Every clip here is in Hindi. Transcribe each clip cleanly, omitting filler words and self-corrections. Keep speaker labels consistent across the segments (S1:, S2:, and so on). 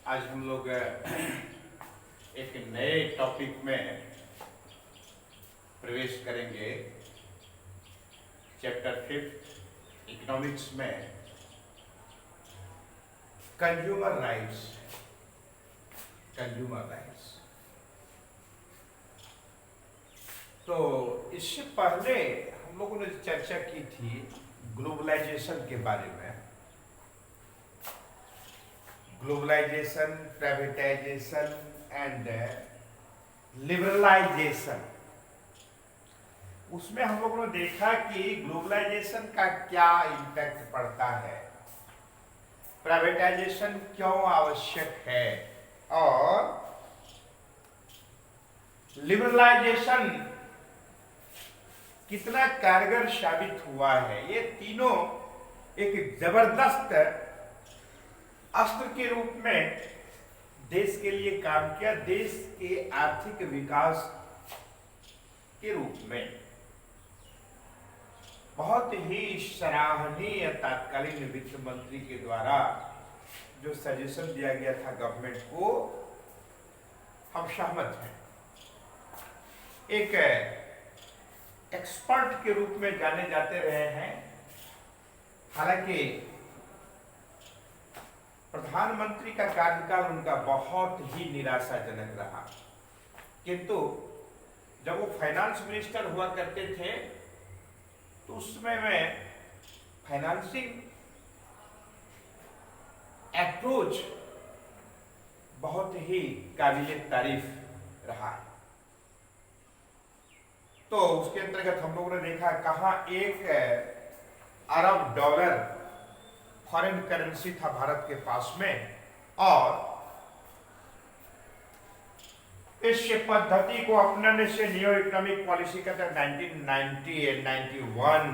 S1: आज हम लोग एक नए टॉपिक में प्रवेश करेंगे। चैप्टर 5 इकोनॉमिक्स में कंज्यूमर राइट्स। तो इससे पहले हम लोगों ने चर्चा की थी ग्लोबलाइजेशन के बारे में। Globalisation, privatisation and liberalisation. उसमें हम लोगों ने देखा कि ग्लोबलाइजेशन का क्या इम्पैक्ट पड़ता है, प्राइवेटाइजेशन क्यों आवश्यक है और लिबरलाइजेशन कितना कारगर साबित हुआ है। ये तीनों एक जबरदस्त अस्त्र के रूप में देश के लिए काम किया, देश के आर्थिक विकास के रूप में। बहुत ही सराहनीय तत्कालीन वित्त मंत्री के द्वारा जो सजेशन दिया गया था गवर्नमेंट को, हम सहमत हैं। एक एक्सपर्ट के रूप में जाने जाते रहे हैं। हालांकि प्रधानमंत्री का कार्यकाल उनका बहुत ही निराशाजनक रहा, किंतु जब वो फाइनेंस मिनिस्टर हुआ करते थे तो उस समय में फाइनेंसिंग अप्रोच बहुत ही काबिल तारीफ रहा। तो उसके अंतर्गत हम लोगों ने देखा कहाँ $1 अरब फॉरेन करेंसी था भारत के पास में, और इस पद्धति को अपनाने से न्यू इकोनॉमिक पॉलिसी का 1990 और 91,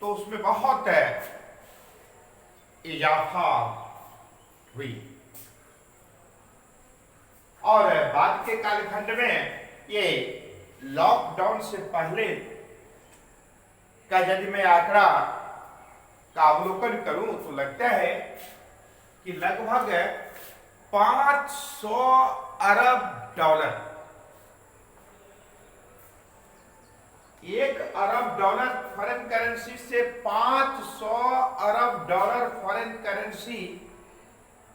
S1: तो उसमें बहुत इजाफा हुई। और बाद के कालखंड में ये लॉकडाउन से पहले का यदि मैं आंकड़ा का अवलोकन करूं तो लगता है कि लगभग $500 अरब, $1 अरब फॉरेन करेंसी से $500 अरब फॉरेन करेंसी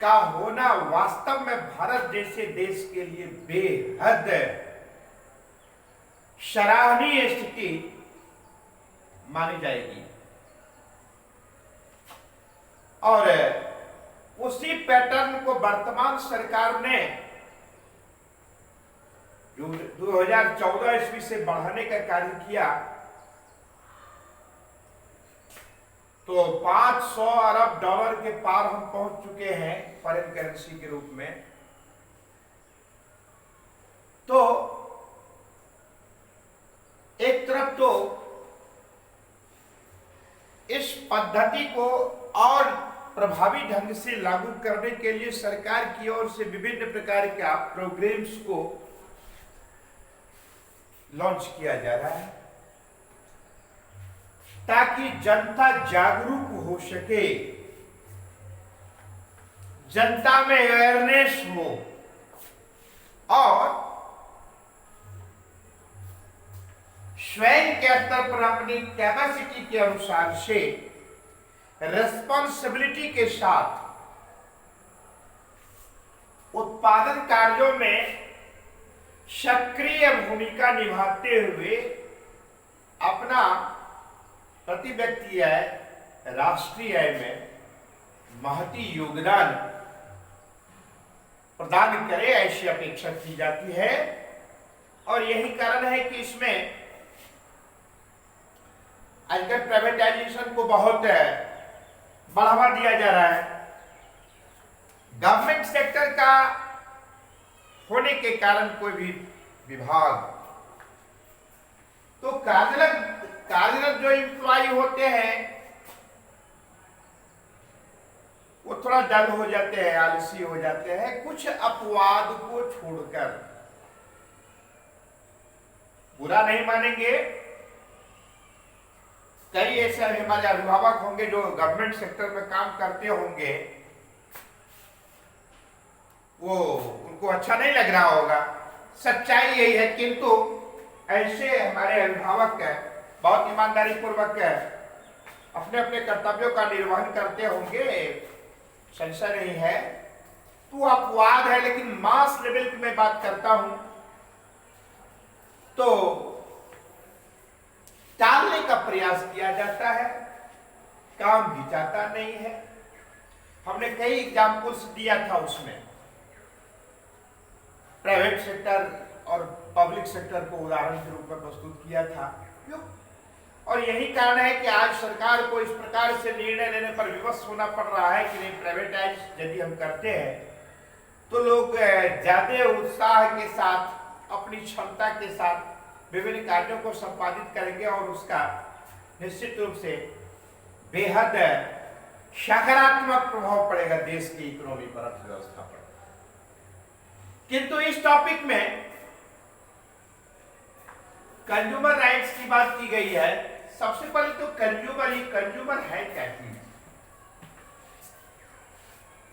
S1: का होना वास्तव में भारत जैसे देश के लिए बेहद सराहनीय स्थिति मानी जाएगी। और उसी पैटर्न को वर्तमान सरकार ने 2014 ईस्वी से बढ़ाने का कार्य किया, तो $500 अरब के पार हम पहुंच चुके हैं फॉरेन करेंसी के रूप में। तो एक तरफ तो इस पद्धति को और प्रभावी ढंग से लागू करने के लिए सरकार की ओर से विभिन्न प्रकार के प्रोग्राम्स को लॉन्च किया जा रहा है ताकि जनता जागरूक हो सके, जनता में अवेयरनेस हो और स्वयं के स्तर पर अपनी कैपेसिटी के अनुसार से रिस्पॉन्सिबिलिटी के साथ उत्पादन कार्यों में सक्रिय भूमिका निभाते हुए अपना प्रति व्यक्ति आय, राष्ट्रीय आय में महती योगदान प्रदान करे, ऐसी अपेक्षा की जाती है। और यही कारण है कि इसमें आजकल प्राइवेटाइजेशन को बहुत बढ़ावा दिया जा रहा है। गवर्नमेंट सेक्टर का होने के कारण कोई भी विभाग, तो कार्यरत जो एम्प्लॉय होते हैं वो थोड़ा डल हो जाते हैं, आलसी हो जाते हैं, कुछ अपवाद को छोड़कर। बुरा नहीं मानेंगे, कई ऐसे हमारे अभिभावक होंगे जो गवर्नमेंट सेक्टर में काम करते होंगे, वो उनको अच्छा नहीं लग रहा होगा, सच्चाई यही है। किंतु ऐसे हमारे अभिभावक बहुत ईमानदारी पूर्वक अपने अपने कर्तव्यों का निर्वहन करते होंगे, संशय नहीं है। तो अपवाद है, लेकिन मास लेवल की मैं बात करता हूं तो टालने का प्रयास किया जाता है, काम भी जाता नहीं है। हमने कई एग्जाम्पल्स दिया था, उसमें प्राइवेट सेक्टर और पब्लिक सेक्टर को उदाहरण के रूप में प्रस्तुत किया था। क्यों? और यही कारण है कि आज सरकार को इस प्रकार से निर्णय लेने पर विवश होना पड़ रहा है कि नहीं, प्राइवेटाइज यदि हम करते हैं तो लोग ज्यादा उत्साह के साथ, अपनी क्षमता के साथ विभिन्न कार्यों को संपादित करेंगे और उसका निश्चित रूप से बेहद सकारात्मक प्रभाव पड़ेगा देश की इकोनॉमी पर, अर्थव्यवस्था पर। किंतु इस टॉपिक में कंज्यूमर राइट्स की बात की गई है। सबसे पहले तो कंज्यूमर है क्या चीज?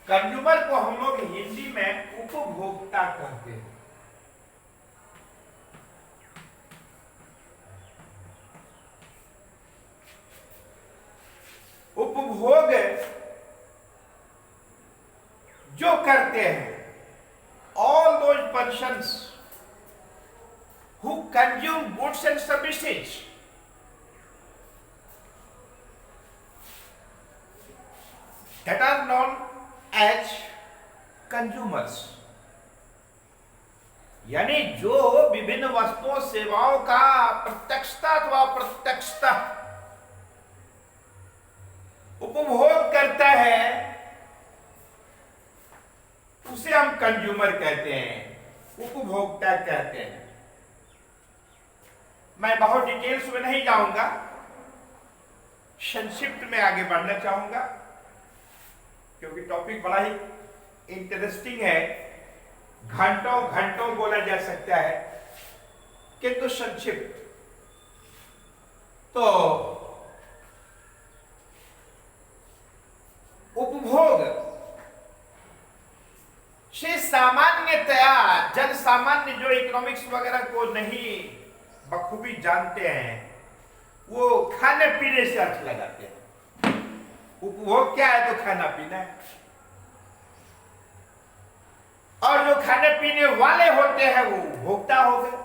S1: कंज्यूमर को हम लोग हिंदी में उपभोक्ता कहते हैं। उपभोग जो करते हैं, all those persons who consume goods and services, that are known as consumers, यानी जो विभिन्न वस्तुओं सेवाओं का प्रत्यक्षता अथवा अप्रत्यक्षता उपभोग करता है, उसे हम कंज्यूमर कहते हैं, उपभोक्ता कहते हैं। मैं बहुत डिटेल्स में नहीं जाऊंगा, संक्षिप्त में आगे बढ़ना चाहूंगा क्योंकि टॉपिक बड़ा ही इंटरेस्टिंग है, घंटों घंटों बोला जा सकता है, किंतु संक्षिप्त। तो उपभोग से सामान्यतया जन सामान्य जो इकोनॉमिक्स वगैरह को नहीं बखूबी जानते हैं, वो खाने पीने से अर्थ लगाते हैं। उपभोग क्या है? तो खाना पीना है। और जो खाने पीने वाले होते हैं वो उपभोक्ता हो गए।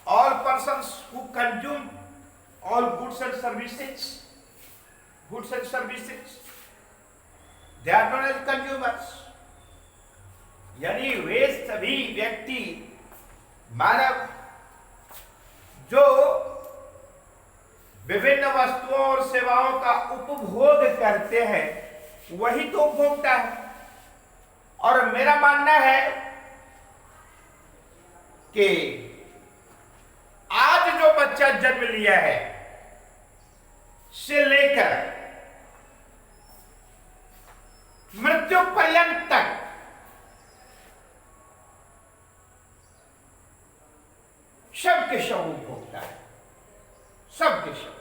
S1: All persons who consume all goods and services, they are known as consumers. यानी वे सभी व्यक्ति, मानव, जो विभिन्न वस्तुओं और सेवाओं का उपभोग करते हैं, वही तो उपभोक्ता है। और मेरा मानना है कि आज जो बच्चा जन्म लिया है से लेकर मृत्यु पर्यंत तक सबके सब उपभोक्ता है, सबके सब।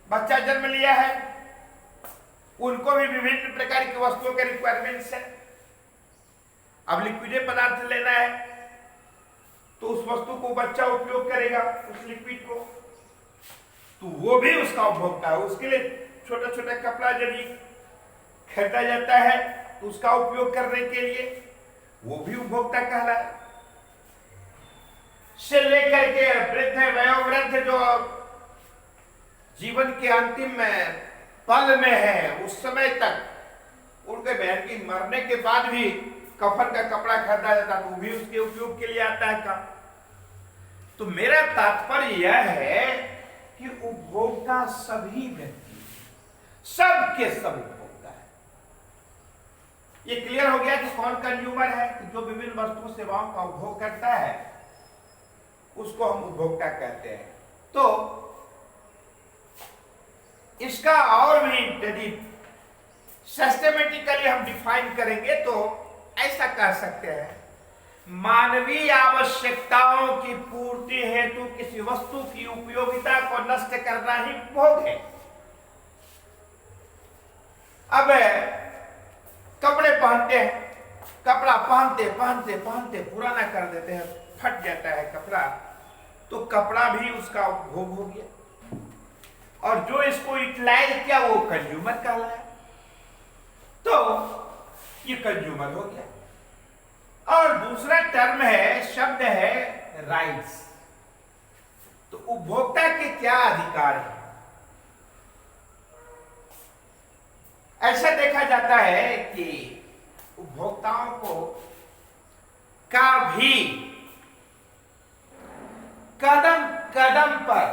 S1: बच्चा जन्म लिया है, उनको भी विभिन्न प्रकार की वस्तुओं के रिक्वायरमेंट्स है। अब लिक्विड पदार्थ लेना है तो उस वस्तु को बच्चा उपयोग करेगा, उस लिक्विड को, तो वो भी उसका उपभोक्ता है। उसके लिए छोटा छोटा कपड़ा यदि खरीदा जाता है तो उसका उपयोग करने के लिए वो भी उपभोक्ता कहलाए। से लेकर के वृद्ध वयोवृद्ध जो जीवन के अंतिम में पल में है, उस समय तक उनके बहन की मरने के बाद भी कफन का कपड़ा खरीदा जाता तो भी उसके उपयोग के लिए आता है काम। तो मेरा तात्पर्य यह है कि उपभोक्ता सभी व्यक्ति, सबके सब उपभोक्ता है। ये क्लियर हो गया कि कौन कंज्यूमर है, कि जो विभिन्न वस्तुओं सेवाओं का उपभोग करता है उसको हम उपभोक्ता कहते हैं। तो इसका और भी यदि सिस्टमेटिकली हम डिफाइन करेंगे तो ऐसा कह सकते हैं मानवीय आवश्यकताओं की पूर्ति हेतु किसी वस्तु की उपयोगिता को नष्ट करना ही भोग है। अब कपड़े पहनते हैं, कपड़ा पहनते पहनते पहनते पुराना कर देते हैं, फट जाता है कपड़ा, तो कपड़ा भी उसका उपभोग हो गया, और जो इसको यूटिलाइज किया वो कंज्यूमर कहलाया, तो ये कंज्यूमर हो गया। और दूसरा टर्म है, शब्द है राइट्स। तो उपभोक्ता के क्या अधिकार है? ऐसा देखा जाता है कि उपभोक्ताओं को का भी कदम कदम पर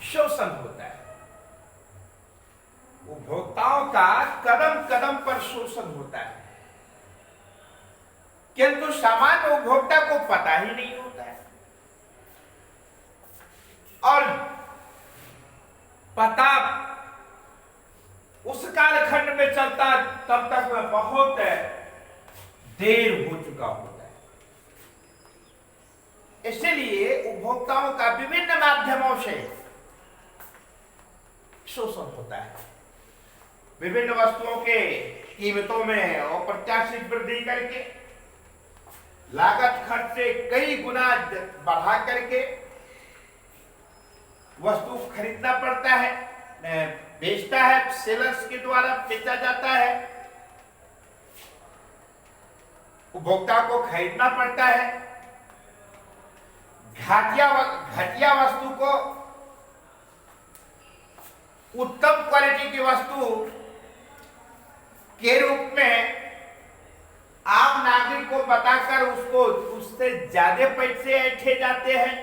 S1: शोषण होता है। उपभोक्ताओं का कदम कदम पर शोषण होता है, किंतु सामान्य उपभोक्ता को पता ही नहीं होता है, और पता उस कालखंड में चलता तब तक में बहुत देर हो चुका होता है। इसलिए उपभोक्ताओं का विभिन्न माध्यमों से शोषण होता है। विभिन्न वस्तुओं के कीमतों में अप्रत्याशित वृद्धि करके, लागत खर्च से कई गुना बढ़ा करके वस्तु खरीदना पड़ता है, बेचता है, सेलर्स के द्वारा बेचा जाता है, उपभोक्ता को खरीदना पड़ता है। घटिया वस्तु को उत्तम क्वालिटी की वस्तु के रूप में आम नागरिक को बताकर उसको उससे ज्यादा पैसे ऐंठे जाते हैं।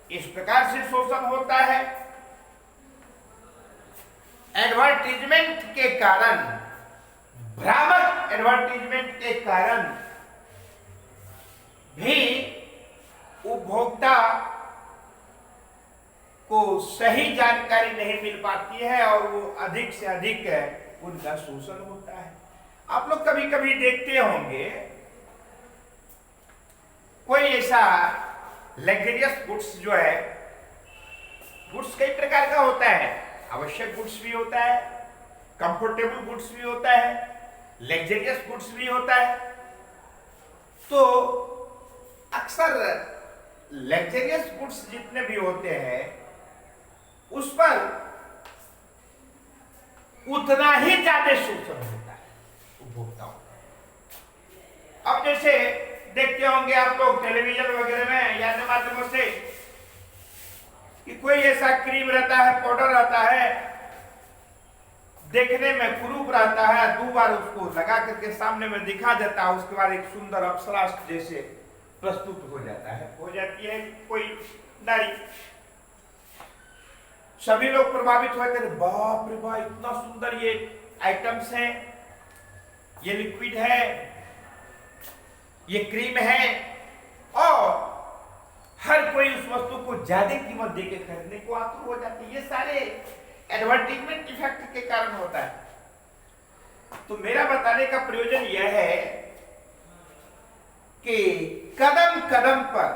S1: इस प्रकार से शोषण होता है। एडवर्टीजमेंट के कारण, भ्रामक एडवर्टीजमेंट के कारण भी उपभोक्ता को सही जानकारी नहीं मिल पाती है और वो अधिक से अधिक उनका शोषण होता है। आप लोग कभी कभी देखते होंगे कोई ऐसा लग्जरियस गुड्स जो है, गुड्स कई प्रकार का होता है, आवश्यक गुड्स भी होता है, कंफर्टेबल गुड्स भी होता है, लग्जरियस गुड्स भी होता है। तो अक्सर लग्जरियस गुड्स जितने भी होते हैं उस पर उतना ही ज्यादा शोषण होता है उपभोक्ताओं। अब जैसे देखते होंगे आप लोग टेलीविजन वगैरह में या अन्य माध्यमों से कि कोई ऐसा क्रीम रहता है, पाउडर रहता है, देखने में कुरूप रहता है, 2 बार उसको लगा करके सामने में दिखा देता है, उसके बाद एक सुंदर अप्सरा जैसे प्रस्तुत हो जाता है, हो जाती है कोई नारी। सभी लोग प्रभावित होते हैं, बाप रे बाप इतना सुंदर ये आइटम्स हैं, ये लिक्विड है, ये क्रीम है, और हर कोई उस वस्तु को ज्यादा कीमत देके खरीदने को आतुर हो जाती है। ये सारे एडवर्टीजमेंट इफेक्ट के कारण होता है। तो मेरा बताने का प्रयोजन यह है कि कदम कदम पर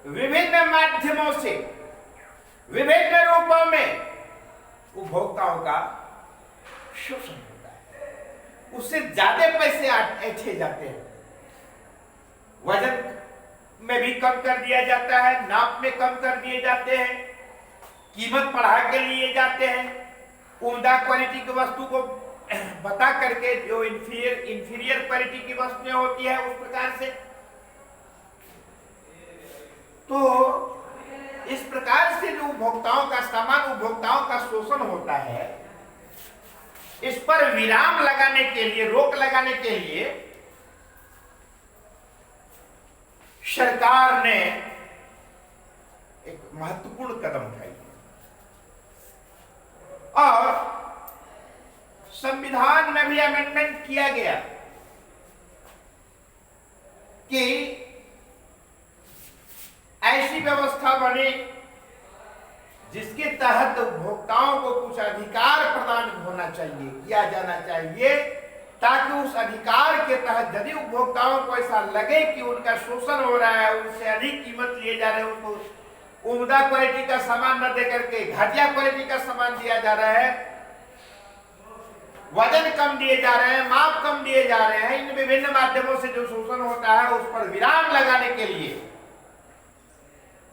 S1: विभिन्न माध्यमों से, विभिन्न रूपों में उपभोक्ताओं का शोषण होता है, उससे ज्यादा पैसे ऐंठे जाते हैं, वजन में भी कम कर दिया जाता है, नाप में कम कर दिए जाते हैं, कीमत बढ़ा के लिए जाते हैं, उम्दा क्वालिटी की वस्तु को बता करके जो इंफीरियर क्वालिटी की वस्तुएं होती है उस प्रकार से। तो इस प्रकार से जो उपभोक्ताओं का, सामान्य उपभोक्ताओं का शोषण होता है, इस पर विराम लगाने के लिए, रोक लगाने के लिए सरकार ने एक महत्वपूर्ण कदम उठाई और संविधान में भी अमेंडमेंट किया गया कि ऐसी व्यवस्था बने जिसके तहत उपभोक्ताओं को कुछ अधिकार प्रदान होना चाहिए, किया जाना चाहिए, ताकि उस अधिकार के तहत यदि उपभोक्ताओं को ऐसा लगे कि उनका शोषण हो रहा है, उनसे अधिक कीमत लिए जा रहे हैं, उनको उम्दा क्वालिटी का सामान न दे करके घटिया क्वालिटी का सामान दिया जा रहा है, वजन कम दिए जा रहे हैं, माप कम दिए जा रहे हैं, इन विभिन्न माध्यमों से जो शोषण होता है उस पर विराम लगाने के लिए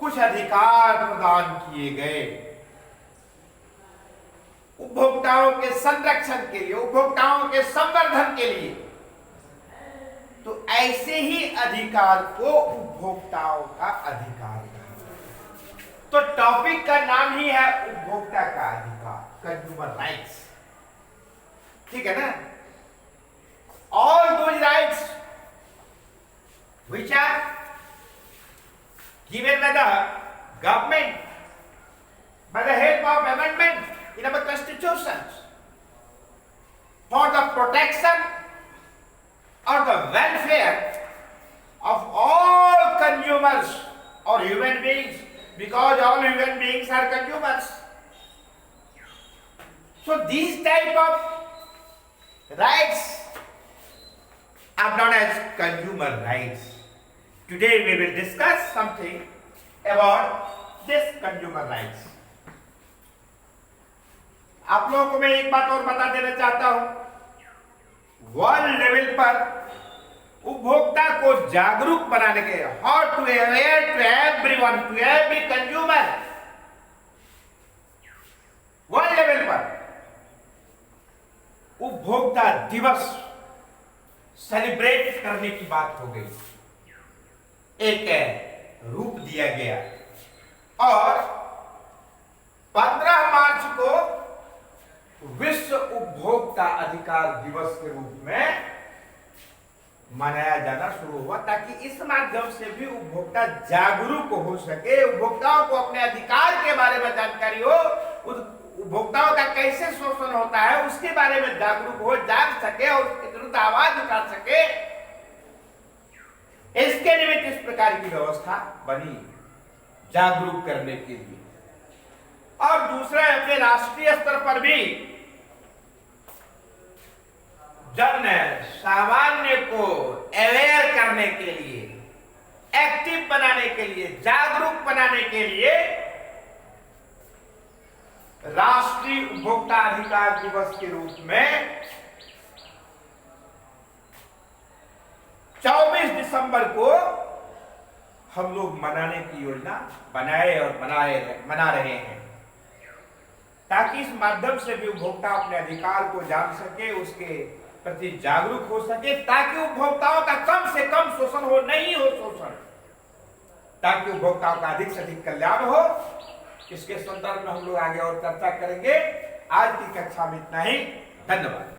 S1: कुछ अधिकार प्रदान किए गए उपभोक्ताओं के संरक्षण के लिए, उपभोक्ताओं के संवर्धन के लिए। तो ऐसे ही अधिकार को उपभोक्ताओं का अधिकार कहा। तो टॉपिक का नाम ही है उपभोक्ता का अधिकार, कंज्यूमर राइट्स। ठीक है ना? All those rights which are given by the government by the help of amendment in our constitutions for the protection or the welfare of all consumers or human beings, because all human beings are consumers. So these type of rights are known as consumer rights. Today we will discuss something about this consumer rights. आप लोगों को मैं एक बात और बता देना चाहता हूं, वर्ल्ड लेवल पर उपभोक्ता को जागरूक बनाने के, how to aware to everyone, to every consumer, world level पर उपभोक्ता दिवस सेलिब्रेट करने की बात हो गई, एक रूप दिया गया और 15 मार्च को विश्व उपभोक्ता अधिकार दिवस के रूप में मनाया जाना शुरू हुआ, ताकि इस माध्यम से भी उपभोक्ता जागरूक हो सके, उपभोक्ताओं को अपने अधिकार के बारे में जानकारी हो, उपभोक्ताओं का कैसे शोषण होता है उसके बारे में जागरूक हो, जान सके और उसके विरुद्ध आवाज उठा सके। इसके निमित्त इस प्रकार की व्यवस्था बनी जागरूक करने के लिए। और दूसरा, अपने राष्ट्रीय स्तर पर भी जन सामान्य को अवेयर करने के लिए, एक्टिव बनाने के लिए, जागरूक बनाने के लिए राष्ट्रीय उपभोक्ता अधिकार दिवस के रूप में 24 दिसंबर को हम लोग मनाने की योजना बनाए और मना रहे हैं, ताकि इस माध्यम से भी उपभोक्ता अपने अधिकार को जान सके, उसके प्रति जागरूक हो सके, ताकि उपभोक्ताओं का कम से कम शोषण हो, नहीं हो शोषण, ताकि उपभोक्ताओं का अधिक से अधिक कल्याण हो। इसके संदर्भ में हम लोग आगे और चर्चा करेंगे। आज की कक्षा में इतना ही। धन्यवाद।